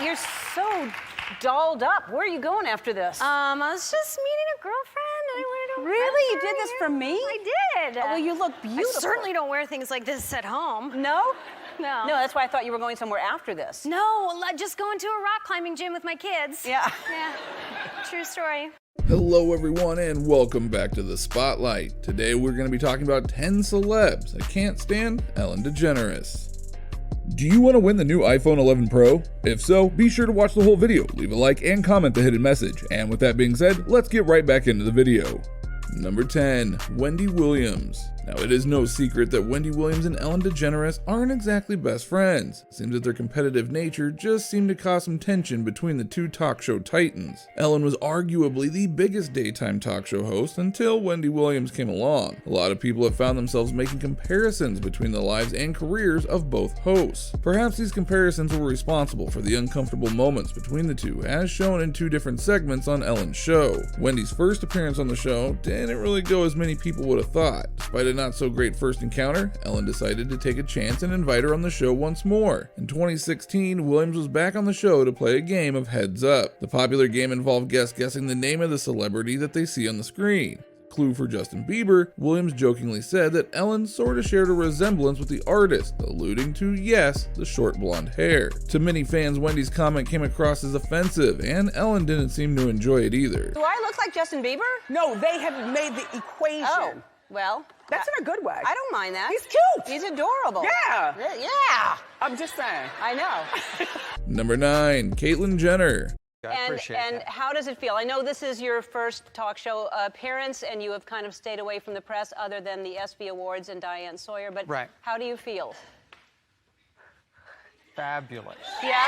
You're so dolled up. Where are you going after this? I was just meeting a girlfriend and I wanted to Really? You did this for me? I did. Oh, well, you look beautiful. I certainly don't wear things like this at home. No? No. No, that's why I thought you were going somewhere after this. No, just going to a rock climbing gym with my kids. Yeah. Yeah, true story. Hello everyone and welcome back to The Spotlight. Today we're going to be talking about 10 celebs that can't stand Ellen Degeneres. Do you want to win the new iPhone 11 Pro? If so, be sure to watch the whole video, leave a like, and comment the hidden message. And with that being said, let's get right back into the video. Number 10, Wendy Williams. Now, it is no secret that Wendy Williams and Ellen Degeneres aren't exactly best friends. It seems that their competitive nature just seemed to cause some tension between the two talk show titans. Ellen was arguably the biggest daytime talk show host until Wendy Williams came along. A lot of people have found themselves making comparisons between the lives and careers of both hosts. Perhaps these comparisons were responsible for the uncomfortable moments between the two, as shown in two different segments on Ellen's show. Wendy's first appearance on the show didn't really go as many people would have thought. Despite a not so great first encounter, Ellen decided to take a chance and invite her on the show once more. In 2016, Williams was back on the show to play a game of Heads Up. The popular game involved guests guessing the name of the celebrity that they see on the screen. Clue for Justin Bieber, Williams jokingly said that Ellen sort of shared a resemblance with the artist, alluding to, yes, the short blonde hair. To many fans, Wendy's comment came across as offensive, and Ellen didn't seem to enjoy it either. Do I look like Justin Bieber? No, they have made the equation. Oh, well. That's in a good way. I don't mind that. He's cute. He's adorable. Yeah. Yeah. I'm just saying. I know. Number 9, Caitlyn Jenner. And how does it feel? I know this is your first talk show appearance, and you have kind of stayed away from the press other than the ESPY Awards and Diane Sawyer, but right. How do you feel? Fabulous. Yeah?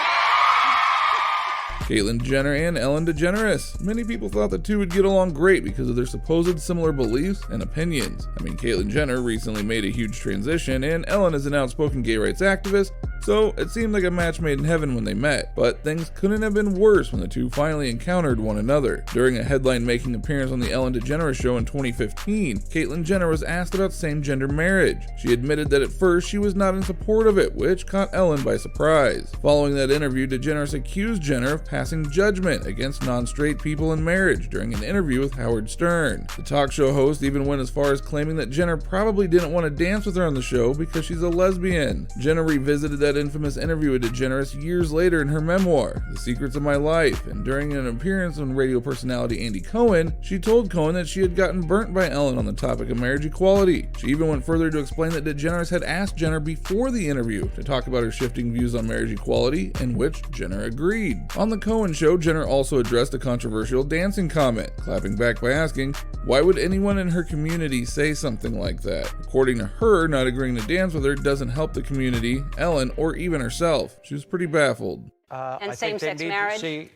Caitlyn Jenner and Ellen Degeneres. Many people thought the two would get along great because of their supposed similar beliefs and opinions. I mean, Caitlyn Jenner recently made a huge transition, and Ellen is an outspoken gay rights activist, so it seemed like a match made in heaven when they met. But things couldn't have been worse when the two finally encountered one another. During a headline-making appearance on the Ellen Degeneres show in 2015, Caitlyn Jenner was asked about same-gender marriage. She admitted that at first she was not in support of it, which caught Ellen by surprise. Following that interview, Degeneres accused Jenner of passing judgment against non-straight people in marriage during an interview with Howard Stern. The talk show host even went as far as claiming that Jenner probably didn't want to dance with her on the show because she's a lesbian. Jenner revisited that infamous interview with Degeneres years later in her memoir, The Secrets of My Life, and during an appearance on radio personality Andy Cohen, she told Cohen that she had gotten burnt by Ellen on the topic of marriage equality. She even went further to explain that Degeneres had asked Jenner before the interview to talk about her shifting views on marriage equality, in which Jenner agreed. On the Cohen show, Jenner also addressed a controversial dancing comment, clapping back by asking, why would anyone in her community say something like that? According to her, not agreeing to dance with her doesn't help the community, Ellen, or even herself. She was pretty baffled. And same-sex marriage?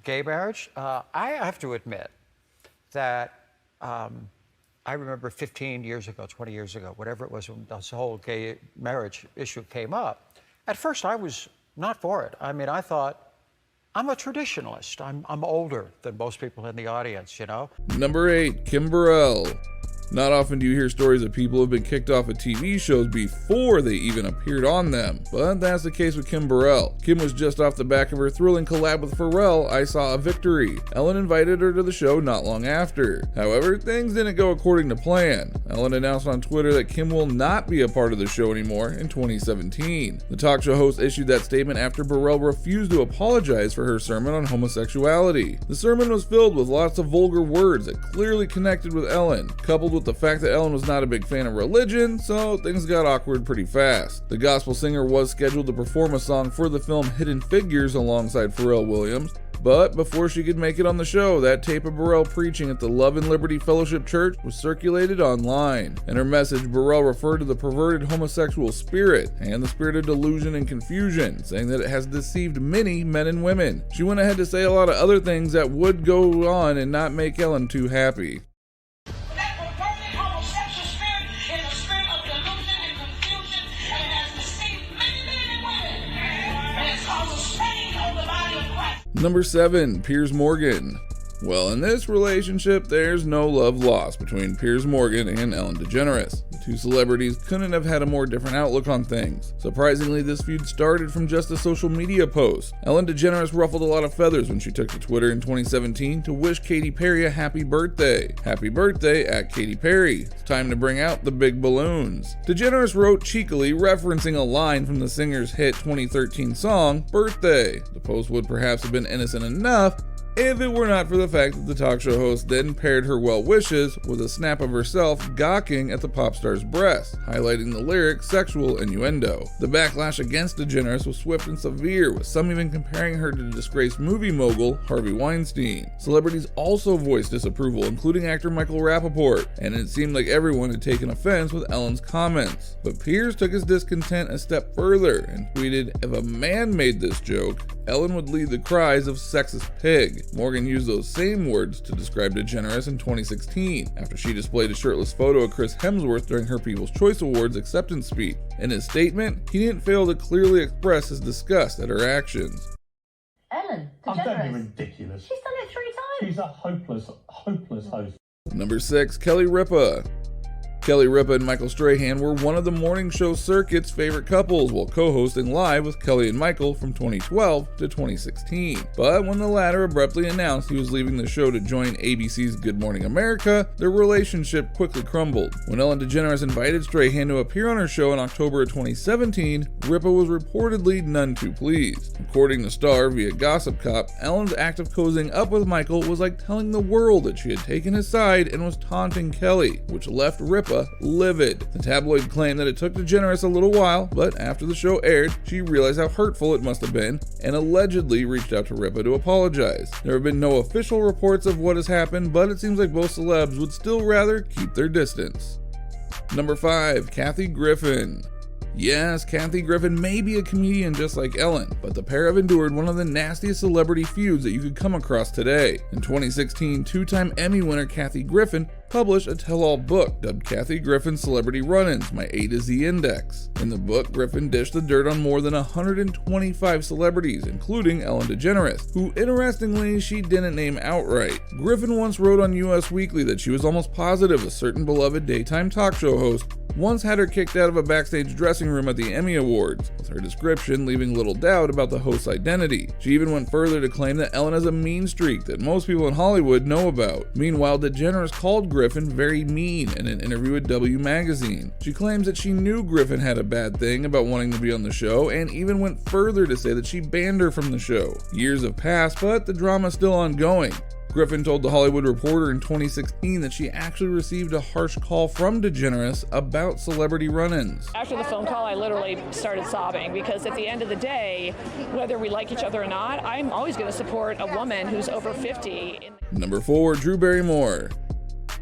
Gay marriage? I have to admit that I remember 15 years ago, 20 years ago, whatever it was when this whole gay marriage issue came up. At first, I was not for it. I mean, I thought, I'm a traditionalist. I'm older than most people in the audience, you know? Number 8, Kim Burrell. Not often do you hear stories of people who have been kicked off of TV shows before they even appeared on them, but that's the case with Kim Burrell. Kim was just off the back of her thrilling collab with Pharrell, I Saw a Victory. Ellen invited her to the show not long after. However, things didn't go according to plan. Ellen announced on Twitter that Kim will not be a part of the show anymore in 2017. The talk show host issued that statement after Burrell refused to apologize for her sermon on homosexuality. The sermon was filled with lots of vulgar words that clearly connected with Ellen, coupled with the fact that Ellen was not a big fan of religion, so things got awkward pretty fast. The gospel singer was scheduled to perform a song for the film Hidden Figures alongside Pharrell Williams, but before she could make it on the show, that tape of Burrell preaching at the Love and Liberty Fellowship Church was circulated online. In her message, Burrell referred to the perverted homosexual spirit and the spirit of delusion and confusion, saying that it has deceived many men and women. She went ahead to say a lot of other things that would go on and not make Ellen too happy. Number 7, Piers Morgan. Well, in this relationship, there's no love lost between Piers Morgan and Ellen Degeneres. The two celebrities couldn't have had a more different outlook on things. Surprisingly, this feud started from just a social media post. Ellen Degeneres ruffled a lot of feathers when she took to Twitter in 2017 to wish Katy Perry a happy birthday. Happy birthday at Katy Perry. It's time to bring out the big balloons. Degeneres wrote cheekily, referencing a line from the singer's hit 2013 song, Birthday. The post would perhaps have been innocent enough if it were not for the fact that the talk show host then paired her well wishes with a snap of herself gawking at the pop star's breast, highlighting the lyric sexual innuendo. The backlash against DeGeneres was swift and severe, with some even comparing her to disgraced movie mogul Harvey Weinstein. Celebrities also voiced disapproval, including actor Michael Rapaport, and it seemed like everyone had taken offense with Ellen's comments. But Piers took his discontent a step further and tweeted, "If a man made this joke, Ellen would lead the cries of sexist pig." Morgan used those same words to describe DeGeneres in 2016, after she displayed a shirtless photo of Chris Hemsworth during her People's Choice Awards acceptance speech. In his statement, he didn't fail to clearly express his disgust at her actions. Ellen I'm Degeneres. don't be ridiculous. She's done it 3 times. She's a hopeless host. Number 6, Kelly Ripa. Kelly Ripa and Michael Strahan were one of the morning show circuit's favorite couples while co-hosting Live with Kelly and Michael from 2012 to 2016. But when the latter abruptly announced he was leaving the show to join ABC's Good Morning America, their relationship quickly crumbled. When Ellen DeGeneres invited Strahan to appear on her show in October of 2017, Ripa was reportedly none too pleased. According to Star via Gossip Cop, Ellen's act of cozying up with Michael was like telling the world that she had taken his side and was taunting Kelly, which left Ripa livid. The tabloid claimed that it took DeGeneres a little while, but after the show aired, she realized how hurtful it must have been and allegedly reached out to Ripa to apologize. There have been no official reports of what has happened, but it seems like both celebs would still rather keep their distance. Number 5, Kathy Griffin. Yes, Kathy Griffin may be a comedian just like Ellen, but the pair have endured one of the nastiest celebrity feuds that you could come across today. In 2016, 2-time Emmy winner Kathy Griffin published a tell-all book dubbed Kathy Griffin's Celebrity Run-Ins, My A to Z Index. In the book, Griffin dished the dirt on more than 125 celebrities, including Ellen DeGeneres, who interestingly she didn't name outright. Griffin once wrote on US Weekly that she was almost positive a certain beloved daytime talk show host once had her kicked out of a backstage dressing room at the Emmy Awards, with her description leaving little doubt about the host's identity. She even went further to claim that Ellen has a mean streak that most people in Hollywood know about. Meanwhile, DeGeneres called Griffin very mean in an interview with W Magazine. She claims that she knew Griffin had a bad thing about wanting to be on the show, and even went further to say that she banned her from the show. Years have passed, but the drama's still ongoing. Griffin told The Hollywood Reporter in 2016 that she actually received a harsh call from DeGeneres about celebrity run-ins. After the phone call, I literally started sobbing because at the end of the day, whether we like each other or not, I'm always going to support a woman who's over 50. Number 4, Drew Barrymore.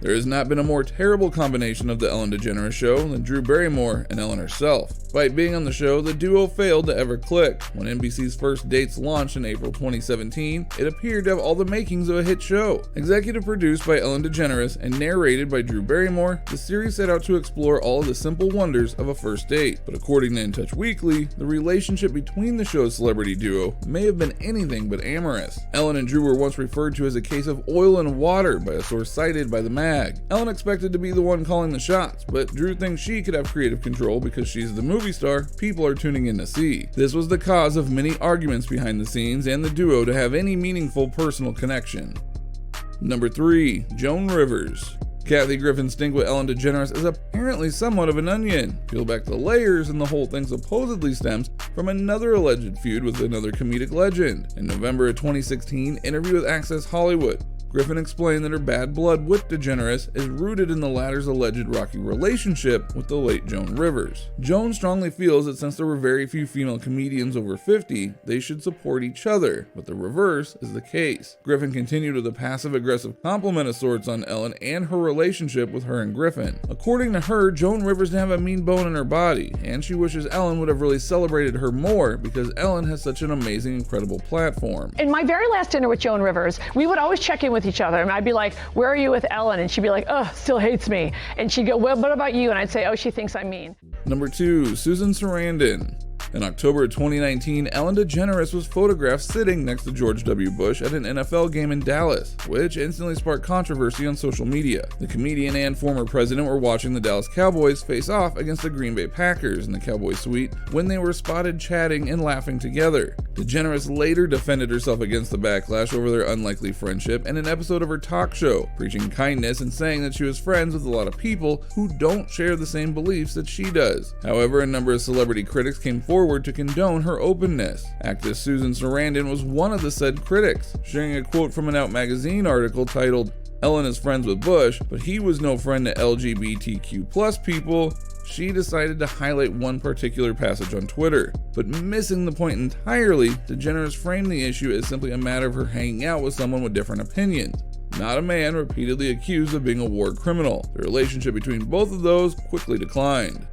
There has not been a more terrible combination of the Ellen DeGeneres show than Drew Barrymore and Ellen herself. Despite being on the show, the duo failed to ever click. When NBC's First Dates launched in April 2017, it appeared to have all the makings of a hit show. Executive produced by Ellen DeGeneres and narrated by Drew Barrymore, the series set out to explore all of the simple wonders of a first date. But according to In Touch Weekly, the relationship between the show's celebrity duo may have been anything but amorous. Ellen and Drew were once referred to as a case of oil and water by a source cited by the mag. Ellen expected to be the one calling the shots, but Drew thinks she could have creative control because she's the movie star people are tuning in to see. This was the cause of many arguments behind the scenes and the duo to have any meaningful personal connection. Number 3, Joan Rivers. Kathy Griffin's stink with Ellen DeGeneres is apparently somewhat of an onion. Peel back the layers and the whole thing supposedly stems from another alleged feud with another comedic legend. In November of 2016, interview with Access Hollywood, Griffin explained that her bad blood with DeGeneres is rooted in the latter's alleged rocky relationship with the late Joan Rivers. Joan strongly feels that since there were very few female comedians over 50, they should support each other, but the reverse is the case. Griffin continued with a passive-aggressive compliment of sorts on Ellen and her relationship with her and Griffin. According to her, Joan Rivers didn't have a mean bone in her body, and she wishes Ellen would have really celebrated her more because Ellen has such an amazing, incredible platform. In my very last dinner with Joan Rivers, we would always check in with each other, and I'd be like, "Where are you with Ellen?" And she'd be like, "Oh, still hates me." And she'd go, "Well, what about you?" And I'd say, "Oh, she thinks I'm mean." Number 2, Susan Sarandon. In October of 2019, Ellen Degeneres was photographed sitting next to George W. Bush at an NFL game in Dallas, which instantly sparked controversy on social media. The comedian and former president were watching the Dallas Cowboys face off against the Green Bay Packers in the Cowboy suite when they were spotted chatting and laughing together. Degeneres later defended herself against the backlash over their unlikely friendship in an episode of her talk show, preaching kindness and saying that she was friends with a lot of people who don't share the same beliefs that she does. However, a number of celebrity critics came forward to condone her openness. Actress Susan Sarandon was one of the said critics, sharing a quote from an Out magazine article titled, "Ellen is friends with Bush, but he was no friend to LGBTQ+ people." She decided to highlight one particular passage on Twitter, but missing the point entirely, Degeneres framed the issue as simply a matter of her hanging out with someone with different opinions, not a man repeatedly accused of being a war criminal. The relationship between both of those quickly declined.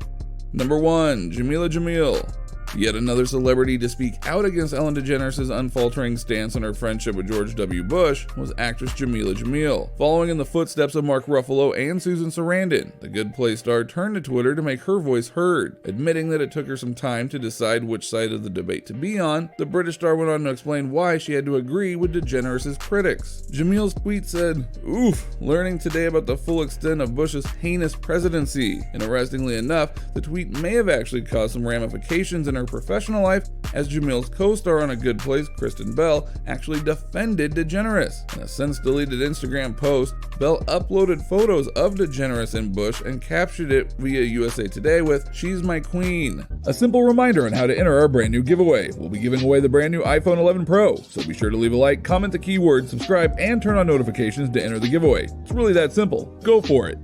Number 1. Jamil. Yet another celebrity to speak out against Ellen DeGeneres' unfaltering stance on her friendship with George W. Bush was actress Jamil. Following in the footsteps of Mark Ruffalo and Susan Sarandon, the Good Place star turned to Twitter to make her voice heard. Admitting that it took her some time to decide which side of the debate to be on, the British star went on to explain why she had to agree with DeGeneres' critics. Jamil's tweet said, "Oof, learning today about the full extent of Bush's heinous presidency." Interestingly enough, the tweet may have actually caused some ramifications in her professional life, as Jamil's co-star on A Good Place, Kristen Bell, actually defended DeGeneres. In a since-deleted Instagram post, Bell uploaded photos of DeGeneres and Bush and captured it via USA Today with, "She's my queen." A simple reminder on how to enter our brand new giveaway. We'll be giving away the brand new iPhone 11 Pro, so be sure to leave a like, comment the keyword, subscribe, and turn on notifications to enter the giveaway. It's really that simple. Go for it.